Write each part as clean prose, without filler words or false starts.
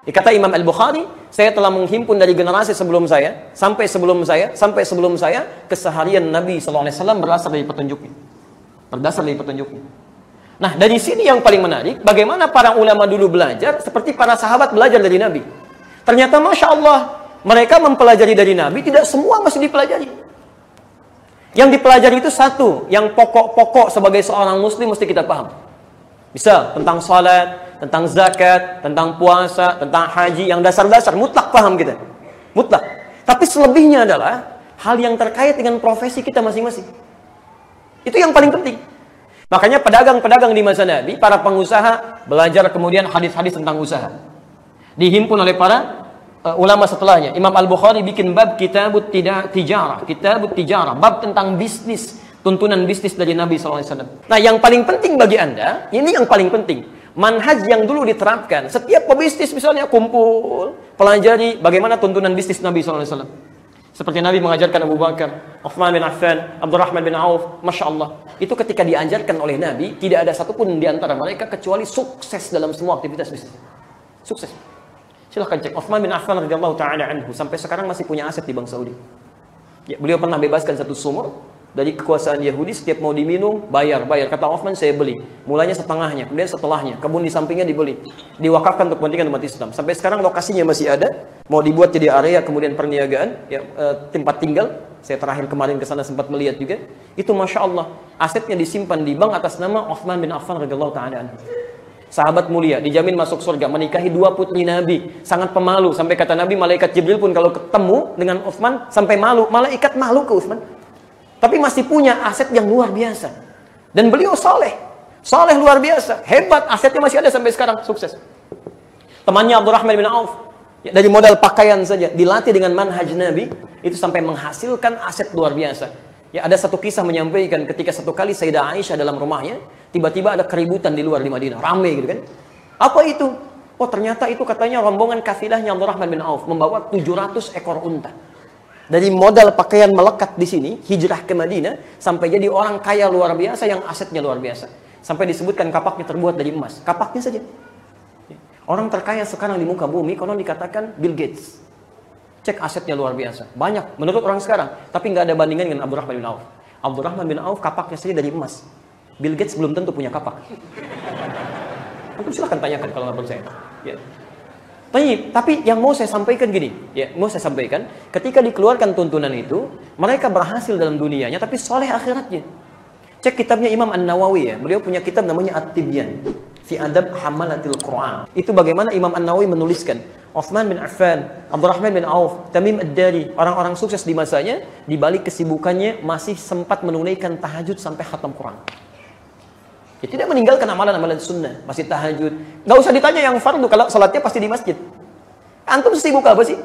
Kata Imam Al-Bukhari, saya telah menghimpun dari generasi sebelum saya, sampai sebelum saya, keseharian Nabi SAW berasal dari petunjuknya. Berdasar dari petunjuknya. Nah, dari sini yang paling menarik, bagaimana para ulama dulu belajar, seperti para sahabat belajar dari Nabi. Ternyata Masya Allah, mereka mempelajari dari Nabi, tidak semua masih dipelajari. Yang dipelajari itu satu, yang pokok-pokok sebagai seorang muslim mesti kita paham. Misal, tentang salat, tentang zakat, tentang puasa, tentang haji, yang dasar-dasar, mutlak paham kita. Mutlak. Tapi selebihnya adalah hal yang terkait dengan profesi kita masing-masing. Itu yang paling penting. Makanya pedagang-pedagang di masa Nabi, para pengusaha, belajar kemudian hadis-hadis tentang usaha. Dihimpun oleh para ulama setelahnya. Imam Al-Bukhari bikin bab kitabut tijarah, bab tentang bisnis, tuntunan bisnis dari Nabi SAW. Nah, yang paling penting bagi Anda, ini yang paling penting. Manhaj yang dulu diterapkan, setiap pebisnis misalnya kumpul, pelajari bagaimana tuntunan bisnis Nabi SAW. Seperti Nabi mengajarkan Abu Bakar, Uthman bin Affan, Abdurrahman bin Auf, Masya Allah. Itu ketika diajarkan oleh Nabi, tidak ada satupun di antara mereka kecuali sukses dalam semua aktivitas bisnis. Sukses. Silahkan cek, Uthman bin Affan radhiyallahu ta'ala anhu, sampai sekarang masih punya aset di Bank Saudi. Ya, beliau pernah bebaskan satu sumur dari kekuasaan Yahudi, setiap mau diminum, bayar. Kata Uthman, saya beli. Mulanya setengahnya, kemudian setelahnya, kebun di sampingnya dibeli. Diwakafkan untuk kepentingan umat Islam. Sampai sekarang lokasinya masih ada, mau dibuat jadi area kemudian perniagaan, ya, tempat tinggal. Saya terakhir kemarin ke sana sempat melihat juga. Itu Masya Allah, asetnya disimpan di bank atas nama Uthman bin Affan radhiyallahu ta'ala anhu. Sahabat mulia, dijamin masuk surga, menikahi 2 putri Nabi, sangat pemalu. Sampai kata Nabi, malaikat Jibril pun kalau ketemu dengan Uthman, sampai malu. Malaikat malu ke Uthman. Tapi masih punya aset yang luar biasa. Dan beliau soleh luar biasa, hebat, asetnya masih ada sampai sekarang, sukses. Temannya Abdurrahman bin Auf, ya, dari modal pakaian saja, dilatih dengan manhaj Nabi, itu sampai menghasilkan aset luar biasa. Ya, ada satu kisah menyampaikan ketika satu kali Sayyidah Aisyah dalam rumahnya, tiba-tiba ada keributan di luar di Madinah, ramai gitu kan. Apa itu? Oh, ternyata itu katanya rombongan kafilahnya Abdurrahman bin Auf membawa 700 ekor unta. Dari modal pakaian melekat di sini, hijrah ke Madinah, sampai jadi orang kaya luar biasa yang asetnya luar biasa. Sampai disebutkan kapaknya terbuat dari emas. Kapaknya saja. Orang terkaya sekarang di muka bumi, konon dikatakan Bill Gates. Cek asetnya luar biasa. Banyak menurut orang sekarang. Tapi nggak ada bandingan dengan Abdurrahman bin Auf. Abdurrahman bin Auf kapaknya saja dari emas. Bill Gates belum tentu punya kapak. Antum silahkan tanyakan kalau nggak percaya. Ya. Tapi yang mau saya sampaikan gini, ya, mau saya sampaikan, ketika dikeluarkan tuntunan itu, mereka berhasil dalam dunianya, tapi soleh akhiratnya. Cek kitabnya Imam An-Nawawi ya, beliau punya kitab namanya At-Tibyan fi Adab Hamalatil Quran. Itu bagaimana Imam An-Nawawi menuliskan, Uthman bin Affan, Abdurrahman bin Auf, Tamim Ad-Dari, orang-orang sukses di masanya, di balik kesibukannya masih sempat menunaikan tahajud sampai khatam Quran. Ya, tidak meninggalkan amalan-amalan sunnah, masih tahajud. Gak usah ditanya yang fardu, kalau salatnya pasti di masjid. Antum sibuk apa sih?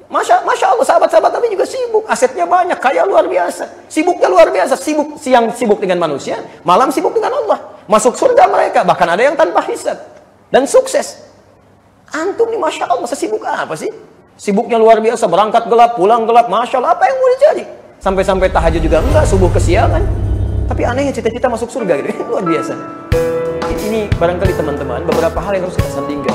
Masya Allah, sahabat-sahabat Nabi juga sibuk. Asetnya banyak, kaya luar biasa. Sibuknya luar biasa. Siang sibuk dengan manusia, malam sibuk dengan Allah. Masuk surga mereka, bahkan ada yang tanpa hisab. Dan sukses. Antum nih Masya Allah, sesibuk apa sih? Sibuknya luar biasa, berangkat gelap, pulang gelap. Masya Allah, apa yang mau dicari? Sampai-sampai tahajud juga enggak, subuh kesiangan. Tapi anehnya cita-cita masuk surga gitu. Luar biasa. Ini barangkali teman-teman, beberapa hal yang harus kita sandingkan.